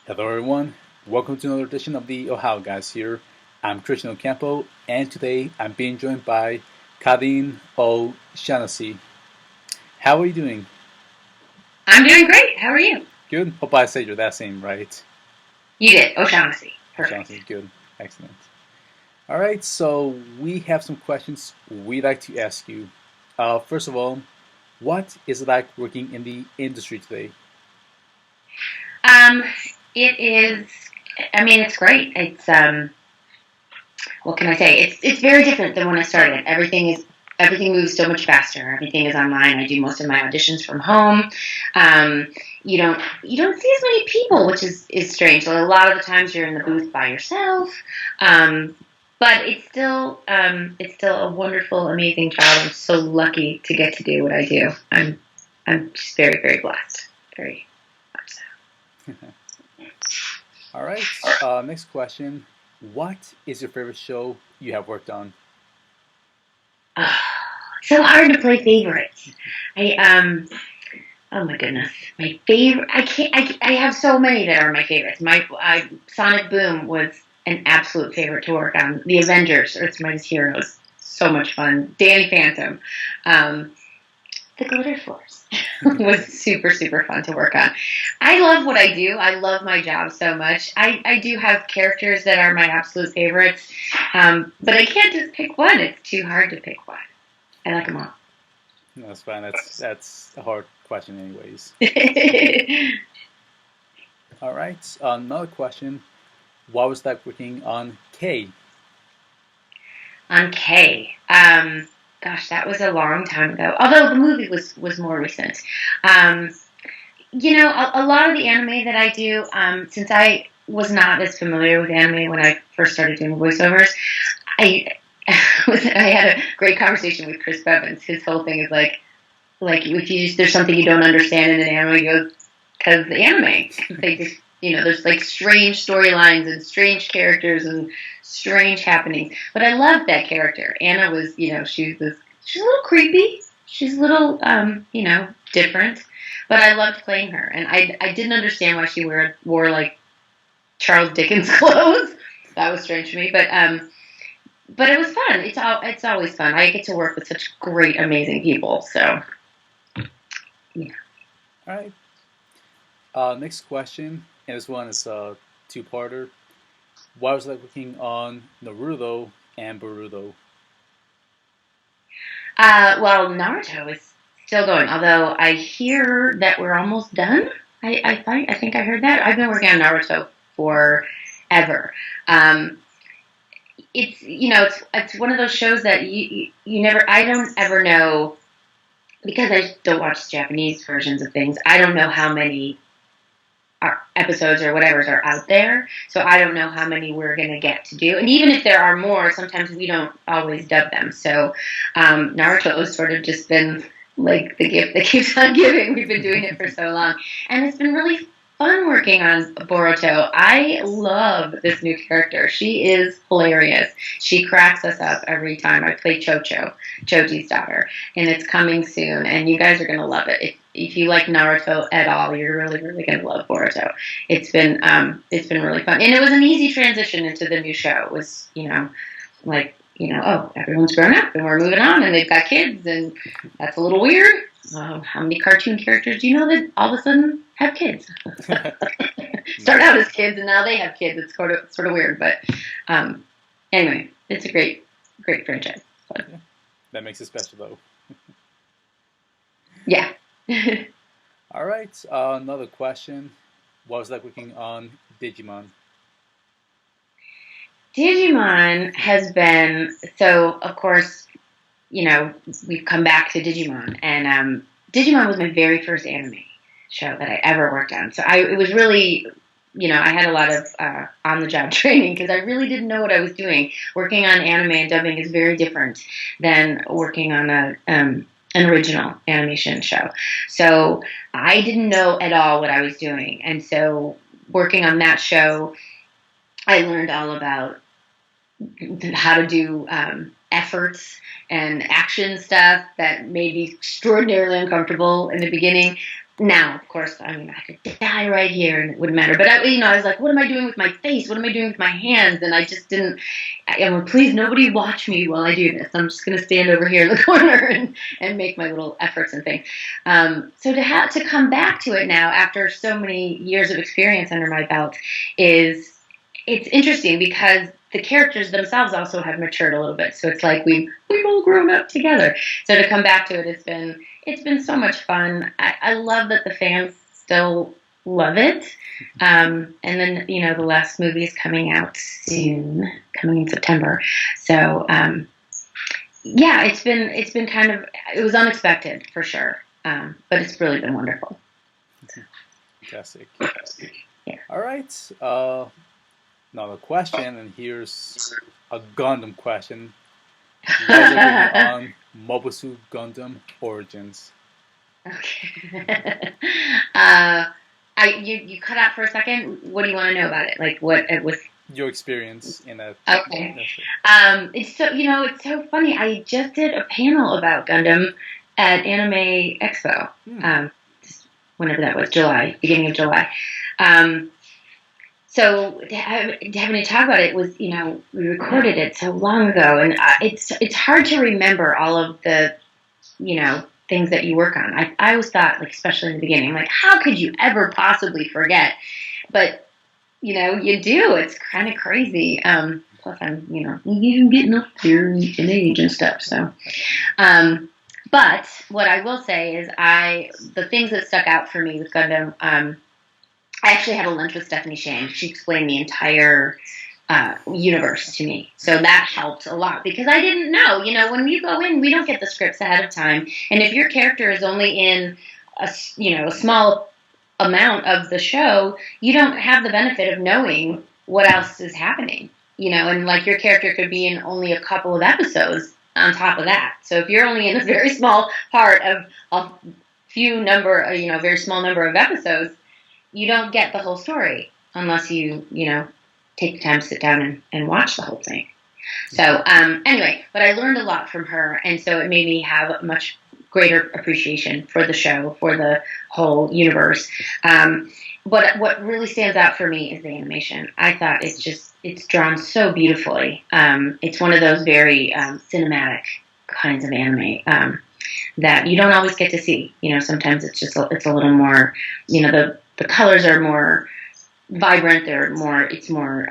Hello, everyone. Welcome to another edition of the Ohio Guys here. I'm Christian Ocampo, and today I'm being joined by Colleen O'Shaughnessey. How are you doing? I'm doing great. How are you? Good. Hope I said your last name right. You did. O'Shaughnessy. Perfect. O'Shaughnessey. Good. Excellent. All right, so we have some questions we'd like to ask you. First of all, what is it like working in the industry today? Um, it is. I mean, it's great. What can I say? It's very different than when I started. Everything moves so much faster. Everything is online. I do most of my auditions from home. Um, you don't see as many people, which is strange. So a lot of the times you're in the booth by yourself. Um, but it's still a wonderful, amazing job. I'm so lucky to get to do what I do. I'm just very, very blessed. Very much so. All right, next question. What is your favorite show you have worked on? Oh, so hard to play favorites. I Oh my goodness, my favorite. I can't. I have so many that are my favorites. Sonic Boom was an absolute favorite to work on. The Avengers, Earth's Mightiest Heroes, so much fun. Danny Phantom, um, the Glitter Force was super super fun to work on. I love what I do. I love my job so much. I do have characters that are my absolute favorites, but I can't just pick one. It's too hard to pick one. I like them all. No, that's fine. That's a hard question, anyways. All right. Another question. What was that working on K? On K. Gosh, that was a long time ago. Although the movie was more recent. Um, a lot of the anime that I do, since I was not as familiar with anime when I first started doing voiceovers, I I had a great conversation with Chris Bevins. His whole thing is like if there's something you don't understand in an anime, he goes, because the anime, they just there's like strange storylines and strange characters and strange happenings. But I loved that character. Anna was, she's a little creepy. She's a little, different. But I loved playing her, and I didn't understand why she wore like Charles Dickens clothes. That was strange to me, but it was fun. It's always fun. I get to work with such great, amazing people. So yeah. All right. Next question, and this one is a two-parter. Why was that working on Naruto and Boruto? Well, Naruto is still going, although I hear that we're almost done. I think I heard that. I've been working on Naruto forever. Um, it's one of those shows that you never. I don't ever know because I don't watch Japanese versions of things. I don't know how many episodes or whatever are out there. So I don't know how many we're going to get to do. And even if there are more, sometimes we don't always dub them. So Naruto has sort of just been like the gift that keeps on giving. We've been doing it for so long. And it's been really fun working on Boruto. I love this new character. She is hilarious. She cracks us up every time. I play Choji's daughter, and it's coming soon. And you guys are going to love it. If you like Naruto at all, you're really, really going to love Boruto. It's been really fun, and it was an easy transition into the new show. It was, oh, everyone's grown up and we're moving on, and they've got kids, and that's a little weird. How many cartoon characters do you know that all of a sudden have kids? Start out as kids, and now they have kids. It's sort of weird, but anyway, it's a great, great franchise. Yeah, that makes it special, though. Yeah. All right. Another question. What was that working on Digimon? Digimon has been so. Of course, we've come back to Digimon, and Digimon was my very first anime show that I ever worked on. So it was really, I had a lot of on-the-job training because I really didn't know what I was doing. Working on anime and dubbing is very different than working on an original animation show. So I didn't know at all what I was doing, and so working on that show, I learned all about how to do efforts and action stuff that made me extraordinarily uncomfortable in the beginning. Now, of course, I mean, I could die right here and it wouldn't matter. But I was like, what am I doing with my face? What am I doing with my hands? And I just didn't. I'm like, please, nobody watch me while I do this. I'm just going to stand over here in the corner and make my little efforts and things. So to come back to it now after so many years of experience under my belt it's interesting because the characters themselves also have matured a little bit. So it's like we've all grown up together. So to come back to it, it's been so much fun. I love that the fans still love it. And then the last movie is coming out soon, coming in September. So yeah, it's been kind of, it was unexpected for sure, but it's really been wonderful. Fantastic. Yeah. All right. Another question, and here's a Gundam question. Was it on Mobusu Gundam Origins? Okay. You cut out for a second. What do you want to know about it? Like what it was? Your experience in that. Okay. It's it's so funny. I just did a panel about Gundam at Anime Expo. Just whenever that was, beginning of July. So having to talk about it was, we recorded it so long ago, and it's hard to remember all of the, things that you work on. I always thought, like, especially in the beginning, like, how could you ever possibly forget? But, you do. It's kind of crazy. Plus, I'm, even getting up there in age and stuff. So, but what I will say is the things that stuck out for me with Gundam, I actually had a lunch with Stephanie Shang. She explained the entire universe to me. So that helped a lot because I didn't know. When you go in, we don't get the scripts ahead of time. And if your character is only in a small amount of the show, you don't have the benefit of knowing what else is happening. And like your character could be in only a couple of episodes on top of that. So if you're only in a very small part of a very small number of episodes, you don't get the whole story unless you take the time to sit down and watch the whole thing. So anyway, but I learned a lot from her, and so it made me have a much greater appreciation for the show, for the whole universe. But what really stands out for me is the animation. I thought it's drawn so beautifully. It's one of those very cinematic kinds of anime that you don't always get to see. Sometimes it's a little more, the colors are more vibrant. It's more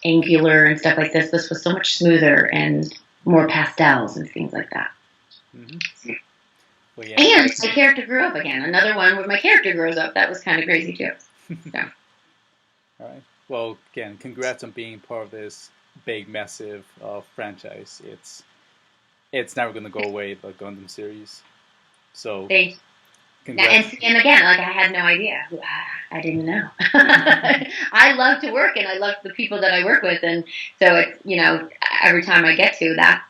angular and stuff like this. This was so much smoother and more pastels and things like that. Mm-hmm. Well, yeah. And my character grew up again. Another one where my character grows up. That was kind of crazy too. So. All right. Well, again, congrats on being part of this big, massive franchise. It's never going to go away, the Gundam series. So. Thanks. And again, like, I had no idea. I didn't know. I love to work, and I love the people that I work with, and so it's every time I get to that,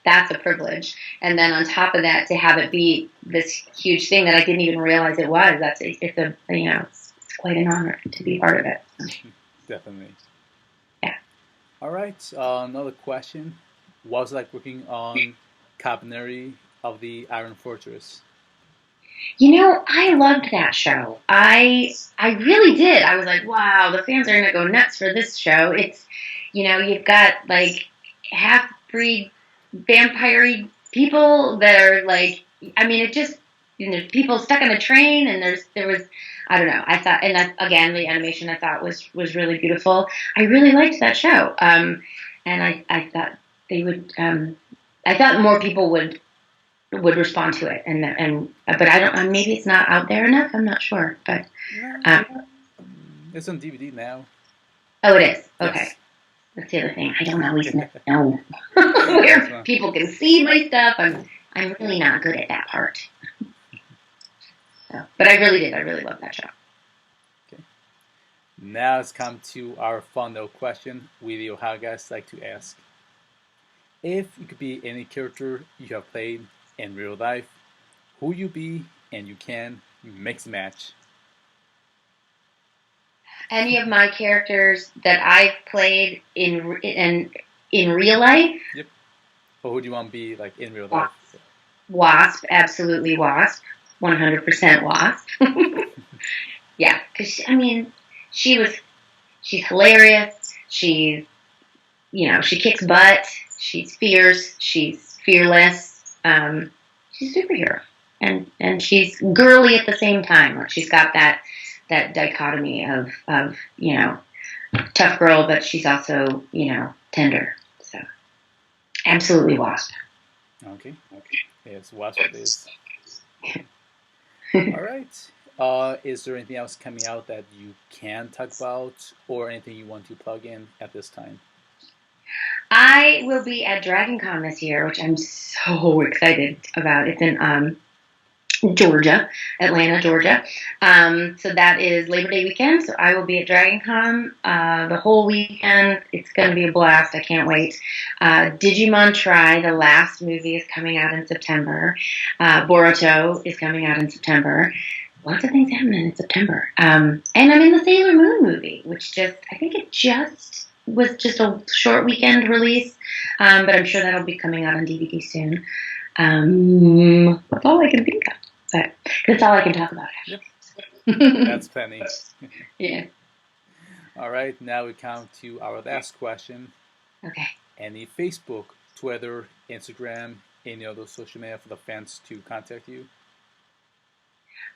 that's a privilege. And then on top of that, to have it be this huge thing that I didn't even realize it was. It's quite an honor to be part of it. Definitely. Yeah. All right. Another question: what was it like working on Cabaneri of the Iron Fortress? I loved that show. I really did. I was like, wow, the fans are going to go nuts for this show. It's, you've got like half-breed vampire people that are like, it just, people stuck on a train, and there was, I don't know. I thought, and that, again, the animation I thought was really beautiful. I really liked that show. And I thought they would, I thought more people would respond to it, but I don't. Maybe it's not out there enough. I'm not sure, but it's on DVD now. Oh, it is. Okay, yes. That's the other thing. I don't always know where people can see my stuff. I'm really not good at that part. So, but I really did. I really love that show. Okay. Now it's come to our fun little question we the Ohio guys like to ask. If you could be any character you have played in real life, who you be, and you can mix and match. Any of my characters that I've played in real life. Yep. Or who do you want to be like in real life? Wasp, absolutely Wasp. 100% Wasp. Yeah, because she's hilarious. She's, she kicks butt. She's fierce. She's fearless. She's a superhero, and she's girly at the same time. Like, she's got that dichotomy of tough girl, but she's also tender. So absolutely Wasp. Okay. Yes, Wasp it is. All right. Is there anything else coming out that you can talk about, or anything you want to plug in at this time? I will be at DragonCon this year, which I'm so excited about. It's in Georgia, Atlanta, Georgia. So that is Labor Day weekend. So I will be at DragonCon the whole weekend. It's going to be a blast. I can't wait. Digimon Try, the last movie, is coming out in September. Boruto is coming out in September. Lots of things happening in September. And I'm in the Sailor Moon movie, which I think it was just a short weekend release. But I'm sure that'll be coming out on DVD soon. That's all I can think of. But that's all I can talk about. Yep. That's plenty. Yeah. All right, now we come to our last question. Okay. Any Facebook, Twitter, Instagram, any other social media for the fans to contact you?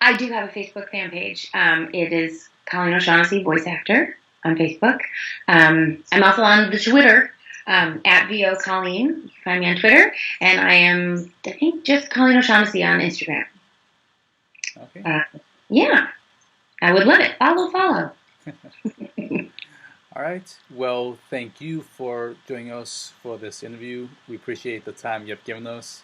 I do have a Facebook fan page. It is Colleen O'Shaughnessey, voice actor, on Facebook. I'm also on the Twitter. At VO Colleen. You can find me on Twitter. And I think, just Colleen O'Shaughnessey on Instagram. Okay. Yeah. I would love it. Follow. All right. Well, thank you for joining us for this interview. We appreciate the time you've given us.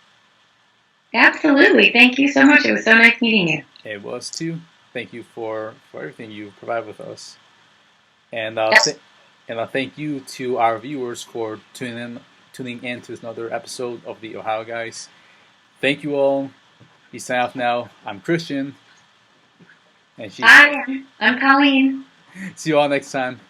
Absolutely. Thank you so much. It was so nice meeting you. It was too. Thank you for everything you provide with us. And thank you to our viewers for tuning in to another episode of the Ohio Guys. Thank you all. We sign off now. I'm Christian. And Hi, I'm Colleen. See you all next time.